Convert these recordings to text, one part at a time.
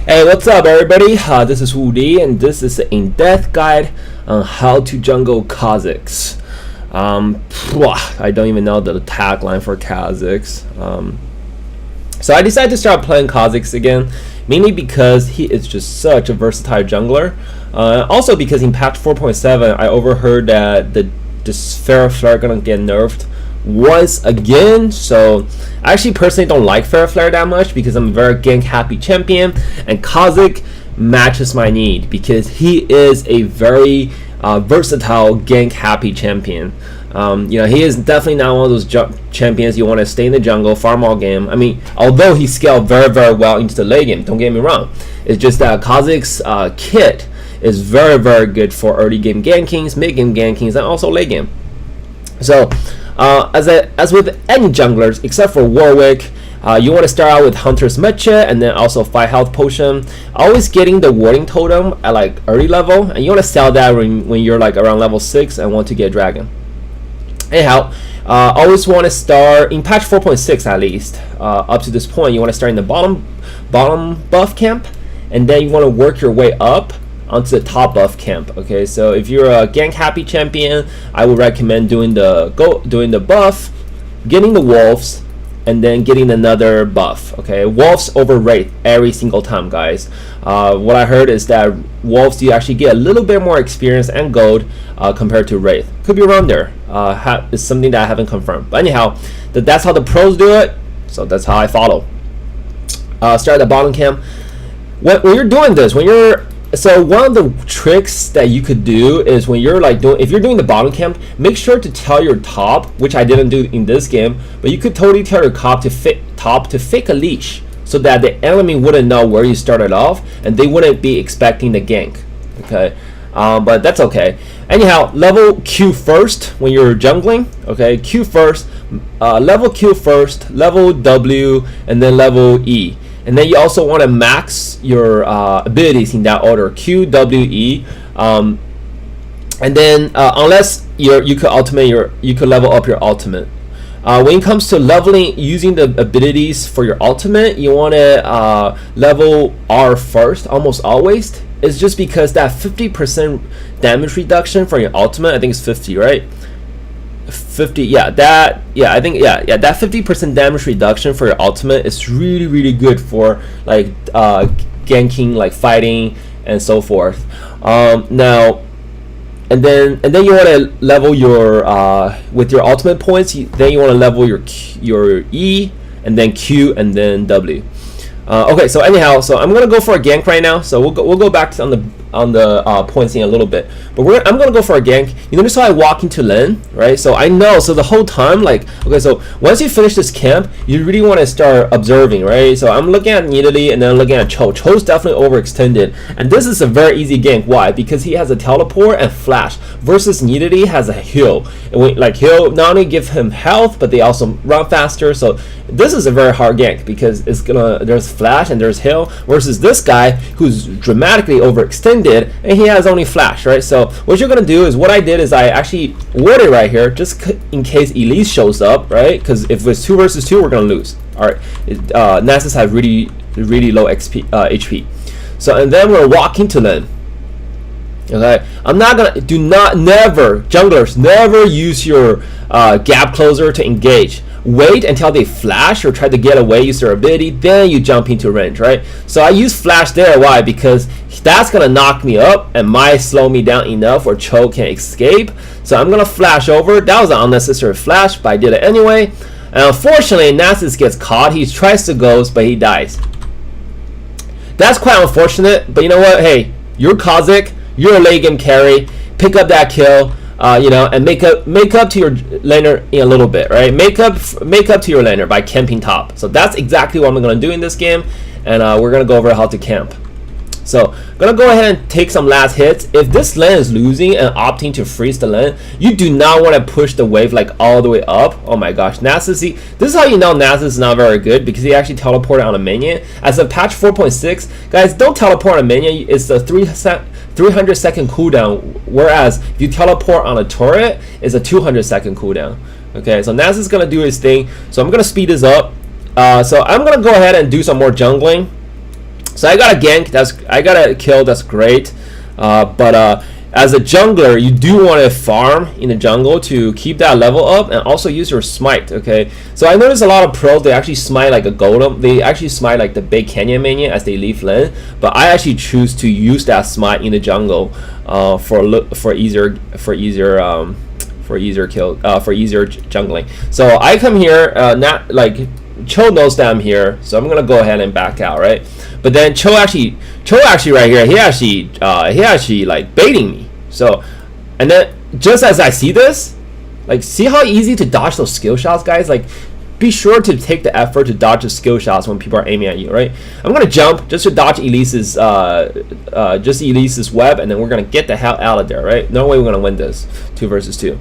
Hey, what's up everybody? This is Woody and this is an in-depth guide on how to jungle kha'zix. I don't even know the tagline for kha'zix. So I decided to start playing kha'zix again, mainly because he is just such a versatile jungler. Also because in patch 4.7 I overheard that this Fair Flare gonna get nerfed once again. So I actually personally don't like Fair Flare that much because I'm a very gank happy champion, and kha'zix matches my need because he is a very versatile gank happy champion. He is definitely not one of those champions you want to stay in the jungle, farm all game. I mean, although he scaled very well into the late game, don't get me wrong. It's just that kha'zix kit is very good for early game gankings, mid game gankings, and also late game. So as with any junglers except for Warwick, you want to start out with Hunter's Mecha and then also 5 health potion, always getting the warding totem at like early level, and you want to sell that when you're like around level 6 and want to get dragon. Anyhow, always want to start in patch 4.6 at least. Up to this point you want to start in the bottom buff camp, and then you want to work your way up onto the top buff camp. Okay, so if you're a gank happy champion, I would recommend doing the buff, getting the wolves, and then getting another buff. Okay, wolves over wraith every single time, guys. What I heard is that wolves, you actually get a little bit more experience and gold compared to wraith. Could be around there. It's something that I haven't confirmed, but anyhow, that's how the pros do it, so that's how I follow. Start at the bottom camp. When you're doing this, so one of the tricks that you could do is when you're like if you're doing the bottom camp, make sure to tell your top, which I didn't do in this game, but you could totally tell your top to fake a leash so that the enemy wouldn't know where you started off and they wouldn't be expecting the gank. Okay, but that's okay. Anyhow, level Q first when you're jungling. Okay, Q first, level Q first, level W, and then level E. And then you also want to max your abilities in that order: Q, W, E. And then unless you could level up your ultimate. When it comes to leveling using the abilities for your ultimate, you want to level R first, almost always. It's just because that 50% damage reduction for your ultimate, I think it's 50, right? 50, that 50% damage reduction for your ultimate is really good for like ganking, like fighting and so forth. Now and then you want to level your with your ultimate points, then you want to level your E, and then Q, and then W. Okay, so anyhow, so I'm gonna go for a gank right now. So we'll go back to on the points in a little bit, but I'm gonna go for a gank. You notice how I walk into lane, right? So I know, so the whole time, like, okay, so once you finish this camp, you really want to start observing, right? So I'm looking at Nidalee and then I'm looking at Cho. Cho's definitely overextended, and this is a very easy gank. Why? Because he has a teleport and flash versus Nidalee has a heal, and heal not only give him health, but they also run faster. So this is a very hard gank because there's flash and there's heal versus this guy who's dramatically overextended and he has only flash, right? So what you're gonna do is, what I did is I actually warded right here just in case Elise shows up, right? Because if it's 2 versus 2, we're gonna lose. All right, Nasus has really low HP. So and then we're walking to lane. Okay, junglers, never use your gap closer to engage. Wait until they flash or try to get away, use their ability, then you jump into range, right? So I use flash there. Why? Because that's gonna knock me up and might slow me down enough where Cho can escape. So I'm gonna flash over. That was an unnecessary flash, but I did it anyway. And unfortunately, Nasus gets caught. He tries to ghost, but he dies. That's quite unfortunate, but you know what? Hey, you're kha'zix, you're a late game carry. Pick up that kill. And make up to your laner in a little bit, right? Make up to your laner by camping top. So that's exactly what I'm gonna do in this game, and we're gonna go over how to camp. So I'm gonna go ahead and take some last hits. If this lane is losing and opting to freeze the lane, you do not want to push the wave like all the way up. Oh my gosh, Nasus, see, this is how you know Nasus is not very good, because he actually teleported on a minion. As of patch 4.6, guys, don't teleport on a minion. It's a 300-second cooldown, whereas if you teleport on a turret, it's a 200-second cooldown. Okay, so Nasus is gonna do his thing. So I'm gonna speed this up. So I'm gonna go ahead and do some more jungling. So I got a gank. I got a kill. That's great. But as a jungler, you do want to farm in the jungle to keep that level up and also use your smite. Okay. So I noticed a lot of pros, they actually smite like a golem. They actually smite like the big canyon minion as they leave lane. But I actually choose to use that smite in the jungle for easier jungling. So I come here, not like Cho knows that I'm here, so I'm gonna go ahead and back out, right? But then Cho actually right here, he actually like baiting me. So, and then just as I see this, like, see how easy to dodge those skill shots, guys? Like, be sure to take the effort to dodge the skill shots when people are aiming at you, right? I'm gonna jump just to dodge Elise's web, and then we're gonna get the hell out of there, right? No way we're gonna win this 2 versus 2.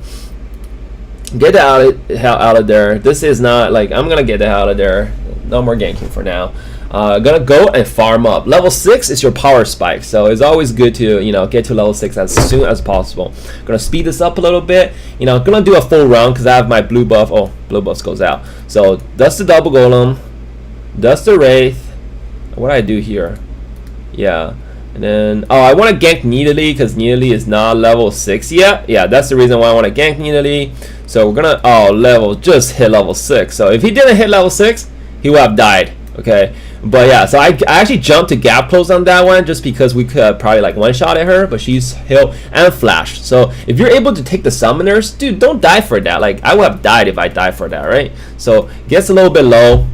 Get the hell out of there. This is not like, I'm gonna get the hell out of there. No more ganking for now. Gonna go and farm up. Level 6 is your power spike, so it's always good to, you know, get to level 6 as soon as possible. Gonna speed this up a little bit. You know, gonna do a full round because I have my blue buff. Oh, blue buff goes out. So that's the double golem. That's the wraith. What do I do here? Yeah. And then, oh, I want to gank Nidalee because Nidalee is not level 6 yet. Yeah, that's the reason why I want to gank Nidalee. So we're gonna, just hit level 6. So if he didn't hit level 6, he would have died. Okay, but yeah, so I actually jumped to gap close on that one just because we could probably like one shot at her, but she's healed and flashed. So if you're able to take the summoners, dude, don't die for that. Like, I would have died if I died for that, right? So gets a little bit low.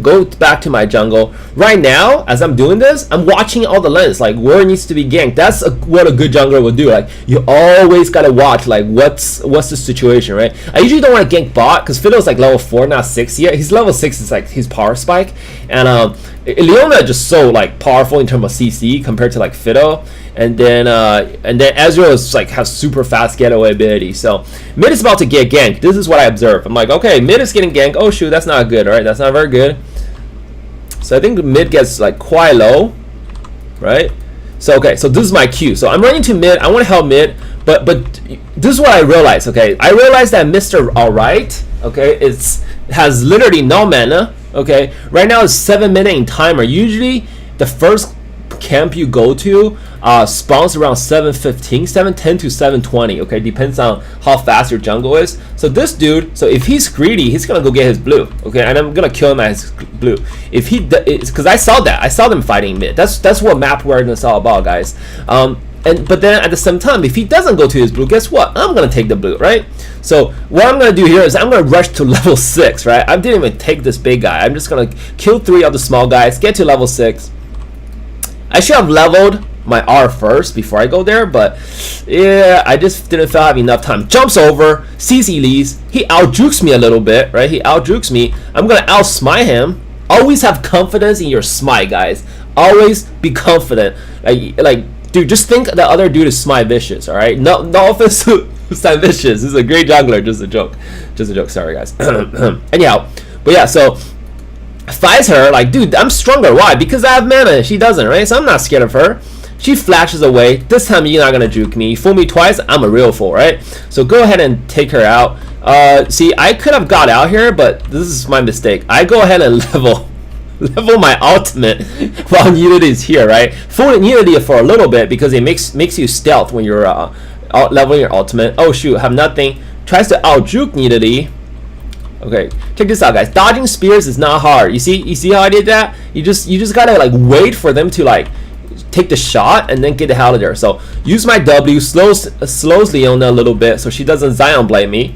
Go back to my jungle. Right now, as I'm doing this, I'm watching all the lanes, like where it needs to be ganked. That's what a good jungler would do. Like, you always gotta watch like what's the situation, right? I usually don't want to gank bot because Fiddle's like level 4, not 6 yet. He's level 6 is like his power spike, and Leona is just so like powerful in terms of CC compared to like Fiddle. And then Ezreal is like has super fast getaway ability. So mid is about to get ganked. This is what I observe. I'm like, okay, mid is getting ganked. Oh shoot, that's not good. All right, that's not very good. So I think the mid gets like quite low, right? So okay, so this is my cue. So I'm running to mid. I want to help mid, but this is what I realized. Okay, I realized that Mr. Alright, okay, has literally no mana. Okay, right now it's 7 minute in timer. Usually the first camp you go to spawns around 7:15, 7:10 to 7:20. Okay, depends on how fast your jungle is. So this dude, so if he's greedy, he's gonna go get his blue. Okay, and I'm gonna kill him at his blue. If he, because I saw them fighting mid. That's what map awareness is all about, guys. But then at the same time, if he doesn't go to his blue, guess what? I'm gonna take the blue, right? So what I'm gonna do here is I'm gonna rush to level 6, right? I didn't even take this big guy. I'm just gonna kill 3 of the small guys, get to level 6. I should have leveled my R first before I go there, but yeah, I just didn't feel I have enough time. Jumps over, sees Elise, he out-jukes me a little bit, right? He out-jukes me. I'm gonna out-smite him. Always have confidence in your smite, guys. Always be confident. Like, dude, just think the other dude is smite vicious, alright? No offense to smite vicious. This is a great jungler, just a joke. Just a joke, sorry guys. Anyhow, but yeah, so fights her, like, dude, I'm stronger. Why? Because I have mana. She doesn't, right? So I'm not scared of her. She flashes away. This time you're not gonna juke me. You fool me twice, I'm a real fool, right? So go ahead and take her out. See, I could have got out here, but this is my mistake. I go ahead and level my ultimate while Nidalee is here, right? Fool Nidalee for a little bit because it makes you stealth when you're leveling your ultimate. Oh shoot, have nothing. Tries to out juke Nidalee. Okay, check this out, guys. Dodging spears is not hard. You see how I did that? You just gotta like wait for them to like take the shot and then get the hell out of there. So use my W, slows Leona a little bit so she doesn't Zion blade me.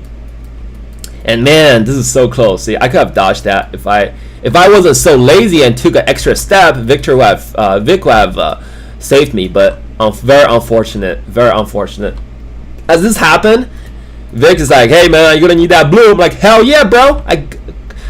And man, this is so close. See, I could have dodged that if I wasn't so lazy and took an extra step. Vic would have saved me, but very unfortunate. Very unfortunate. As this happened, Vic is like, hey man, you're gonna need that blue. I'm like, hell yeah, bro.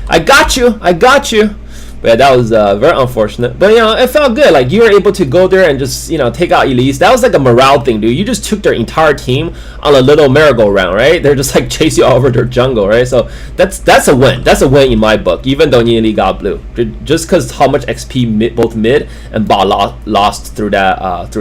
I got you. But yeah, that was very unfortunate. But you know, it felt good. Like, you were able to go there and just, you know, take out Elise. That was like a morale thing, dude. You just took their entire team on a little merry-go-round, right? They're just like chase you all over their jungle, right? So that's a win. That's a win in my book, even though Nidalee got blue. Just because how much XP both mid and bot lost through that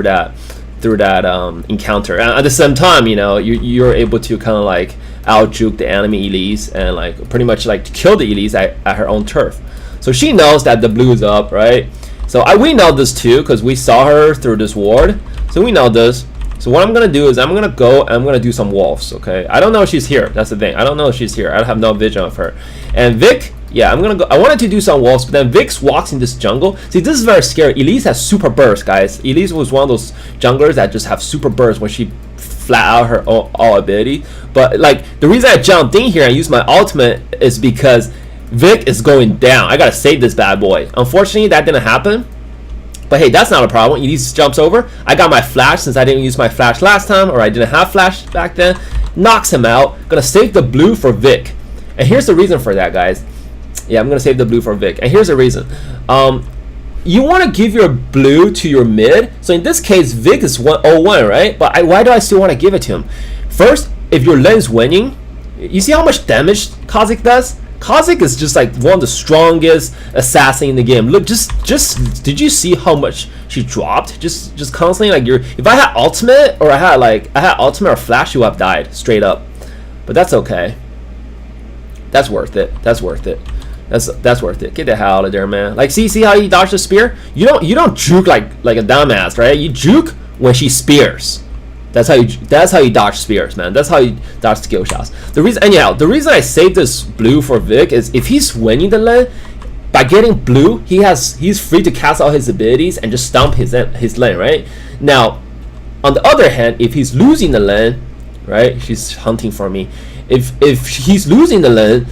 encounter. And at the same time, you know, you're able to kind of like out-juke the enemy Elise and like pretty much like kill the Elise at her own turf. So she knows that the blue is up, right? So we know this too because we saw her through this ward. So we know this. So what I'm gonna do is I'm gonna go and I'm gonna do some wolves. Okay, I don't know if she's here. That's the thing. I don't know if she's here. I have no vision of her. And Vic, yeah, I'm gonna go. I wanted to do some wolves, but then Vix walks in this jungle. See, this is very scary. Elise has super burst, guys. Elise was one of those junglers that just have super burst when she flat out her all ability. But like the reason I jumped in here and used my ultimate is because Vic is going down. I gotta save this bad boy. Unfortunately, that didn't happen. But hey, that's not a problem. Elise jumps over. I got my flash since I didn't use my flash last time, or I didn't have flash back then. Knocks him out. Gonna save the blue for Vic. And here's the reason for that, guys. Yeah, I'm gonna save the blue for Vic. And here's the reason. You want to give your blue to your mid. So in this case, Vic is 101, right? But why do I still want to give it to him? First, if your lane's winning, you see how much damage kha'zix does? kha'zix is just like one of the strongest assassins in the game. Look, just did you see how much she dropped? Just constantly, like, if I had ultimate or I had ultimate or flash, you would have died straight up. But that's okay. That's worth it. That's worth it. That's worth it. Get the hell out of there, man. Like, see how you dodge the spear? You don't juke like a dumbass, right? You juke when she spears. That's how you dodge spears, man. That's how you dodge skill shots. The reason I saved this blue for Vic is if he's winning the lane, by getting blue, he's free to cast out his abilities and just stomp his lane, right? Now, on the other hand, if he's losing the lane, right? She's hunting for me. If he's losing the lane,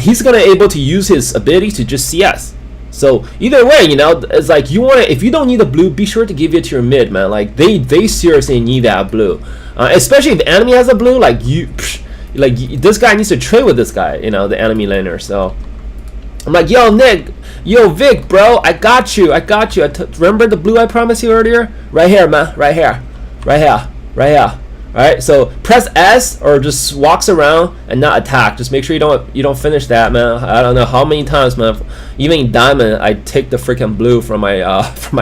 he's gonna able to use his ability to just CS. So either way, it's like if you don't need a blue, be sure to give it to your mid, man. Like they seriously need that blue, especially if the enemy has a blue. This guy needs to trade with this guy, the enemy laner. So I'm like, yo Nick, yo Vic, bro, I got you. Remember the blue I promised you earlier? Right here, man. Right here. Alright, so press S or just walks around and not attack. Just make sure you don't finish that, man. I don't know how many times, man. Even in diamond, I take the freaking blue from my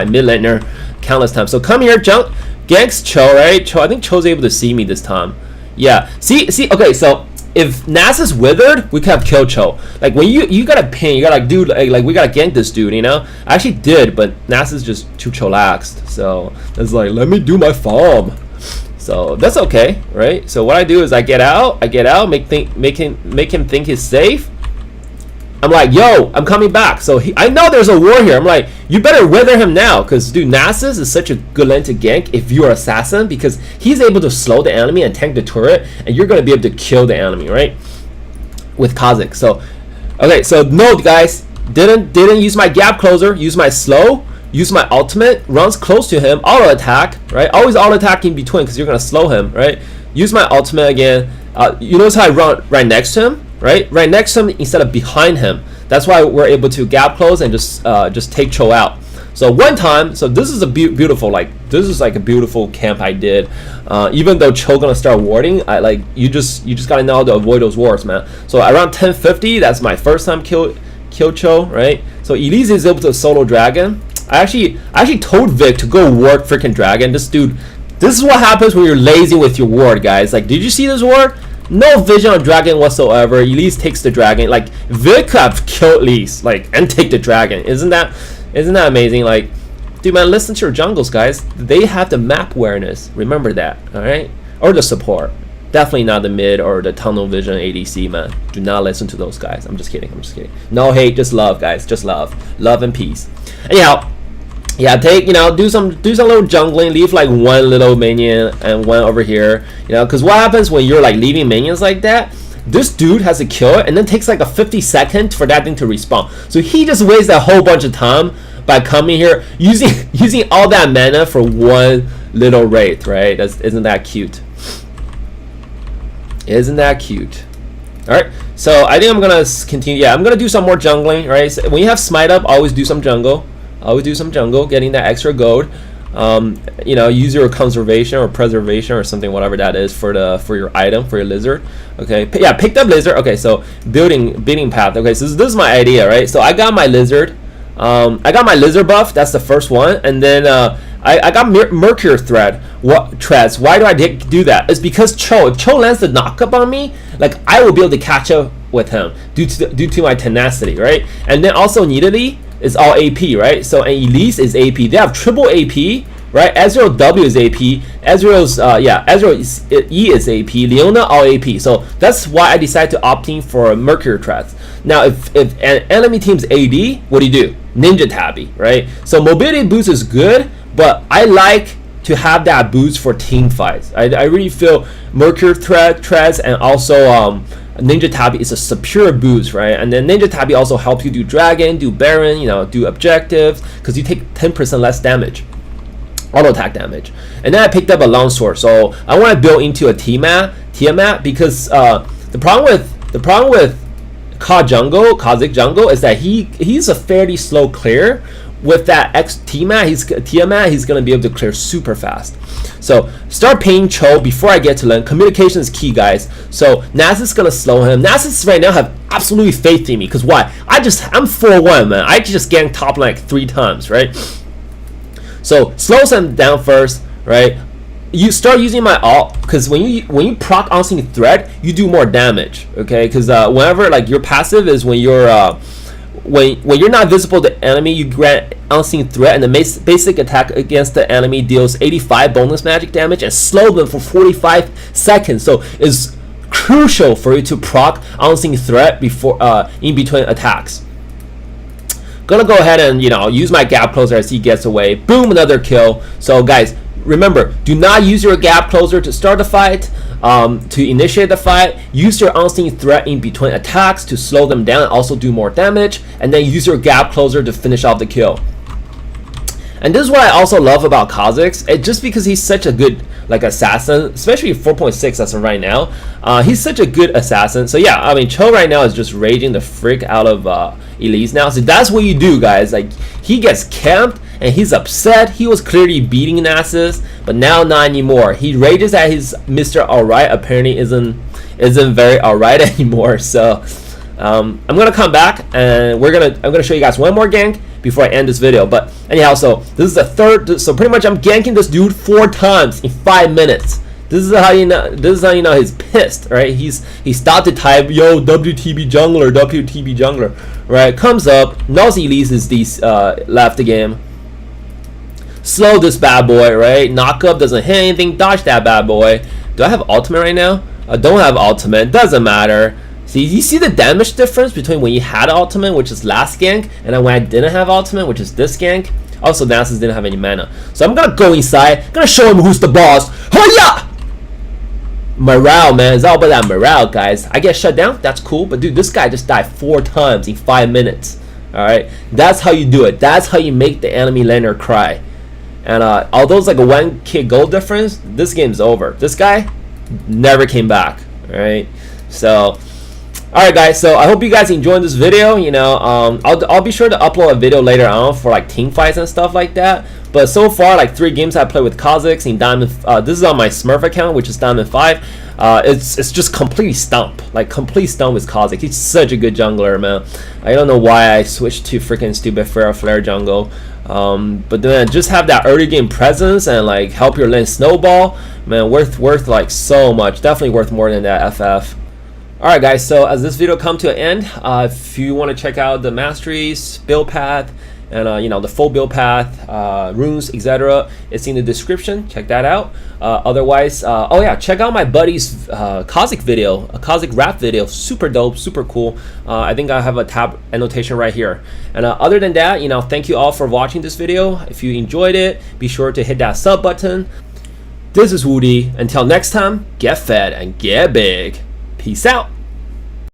mid laner countless times. So come here, jump, ganks Cho, right? Cho, I think Cho's able to see me this time. Yeah, see. Okay, so if Nas is withered, we can have kill Cho. Like when you gotta ping, you gotta like, dude, like we gotta gank this dude, I actually did, but Nas is just too chillaxed. So it's like, let me do my farm. So that's okay, right? So what I do is I get out, make him think he's safe. I'm like, yo, I'm coming back. So I know there's a war here. I'm like, you better wither him now, because dude, Nasus is such a good lane to gank if you're assassin, because he's able to slow the enemy and tank the turret, and you're gonna be able to kill the enemy, right? With kha'zix. So okay, so note, guys, didn't use my gap closer, use my slow. Use my ultimate, runs close to him, auto attack, right? Always auto attack in between because you're gonna slow him, right? Use my ultimate again. You notice how I run right next to him, right? Right next to him instead of behind him. That's why we're able to gap close and just take Cho out. So one time, so this is a beautiful, this is like a beautiful camp I did. Even though Cho gonna start warding, you just gotta know how to avoid those wards, man. So around 1050, that's my first time kill Cho, right? So Elise is able to solo dragon. I actually told Vic to go ward freaking dragon. This is what happens when you're lazy with your ward, guys. Like, did you see this ward? No vision on dragon whatsoever. Elise takes the dragon. Like, Vic could have killed Elise, and take the dragon. Isn't that amazing? Like, dude, man, listen to your jungles, guys. They have the map awareness. Remember that, all right? Or the support. Definitely not the mid or the tunnel vision ADC, man. Do not listen to those guys. I'm just kidding. No hate, just love, guys. Just love and peace. Anyhow, yeah, do some little jungling, leave like one little minion and one over here, because what happens when you're like leaving minions like that? This dude has to kill it and then takes like a 50-second for that thing to respawn. So he just wastes a whole bunch of time by coming here using all that mana for one little wraith, right? Isn't that cute? Isn't that cute? All right, so I think I'm gonna continue. Yeah, I'm gonna do some more jungling, right? So when you have smite up, always do some jungle. Getting that extra gold. Use your conservation or preservation or something, whatever that is, for your item, for your lizard. Okay, yeah, picked up lizard. Okay, so building path. Okay, so this is my idea, right? So I got my lizard. I got my lizard buff. That's the first one, and then I got Mercury treads. Why do I do that? It's because if Cho lands the knockup on me, like I will be able to catch up with him due to my tenacity, right? And then also immediately, is all AP, right? So and Elise is AP. They have triple AP, right? Ezreal W is AP. Ezreal's Ezreal E is AP. Leona all AP. So that's why I decided to opt in for Mercury threats. Now, if an enemy team's AD, what do? Ninja Tabi, right? So mobility boost is good, but I like to have that boost for team fights. I really feel Mercury threats and also Ninja Tabi is a superior boost, right? And then Ninja Tabi also helps you do Dragon, do Baron, you know, do objectives, because you take 10% less damage, auto attack damage. And then I picked up a Longsword, so I want to build into a Tiamat because the problem with kha'zix jungle is that he's a fairly slow clear. With that Tiamat, he's gonna be able to clear super fast. So start paying Cho before I get to lane. Communication is key, guys. So Nasus gonna slow him. Nasus right now have absolutely faith in me, because why? I'm 4-1, man. I just gank top like 3 times, right? So slows him down first, right? You start using my ult, because when you proc unseen threat, you do more damage, okay? Because whenever like your passive is when you're when you're not visible to the enemy, you grant unseen threat, and the basic attack against the enemy deals 85 bonus magic damage and slow them for 45 seconds. So it's crucial for you to proc unseen threat before in between attacks. Gonna go ahead and, you know, use my gap closer as he gets away. Boom, another kill. So guys, remember, do not use your gap closer to start the fight. To initiate the fight, use your unseen threat in between attacks to slow them down and also do more damage, and then use your gap closer to finish off the kill. And this is what I also love about kha'zix, just because he's such a good like assassin, especially 4.6 as of right now. He's such a good assassin. So yeah, I mean, Cho right now is just raging the frick out of Elise now. So that's what you do, guys. Like, he gets camped and he's upset. He was clearly beating Nasus, but now not anymore. He rages at his Mr. Alright apparently isn't very alright anymore. So I'm gonna come back and I'm gonna show you guys one more gank before I end this video. But anyhow, so this is the third. So pretty much I'm ganking this dude 4 times in 5 minutes. This is how you know he's pissed, right? He stopped to type, yo, WTB jungler, right? Comes up, knows Elise is left the game. Slow this bad boy, right? Knock up, doesn't hit anything, dodge that bad boy. Do I have ultimate right now? I don't have ultimate, doesn't matter. See, you see the damage difference between when you had ultimate, which is last gank, and then when I didn't have ultimate, which is this gank. Also, Nasus didn't have any mana. So I'm gonna go inside, gonna show him who's the boss. Hiya! Morale, man, it's all about that morale, guys. I get shut down, that's cool, but dude, this guy just died 4 times in 5 minutes. Alright, that's how you do it. That's how you make the enemy laner cry. And although it's like a 1k gold difference, this game's over. This guy never came back. Alright, so alright guys, so I hope you guys enjoyed this video. You know, I'll be sure to upload a video later on for like team fights and stuff like that. But so far, like 3 games I played with kha'zix in Diamond. This is on my Smurf account, which is Diamond 5. It's just completely stump, like complete stump with kha'zix. He's such a good jungler, man. I don't know why I switched to freaking stupid flare jungle. But then just have that early game presence and like help your lane snowball, man. Worth like so much. Definitely worth more than that FF. Alright guys, so as this video come to an end, if you want to check out the Masteries build path and you know, the full build path, runes, etc., it's in the description. Check that out. Otherwise, oh yeah, check out my buddy's kha'zix video, a kha'zix rap video. Super dope, super cool. I think I have a tab annotation right here. And other than that, you know, thank you all for watching this video. If you enjoyed it, be sure to hit that sub button. This is Woody. Until next time, get fed and get big. Peace out.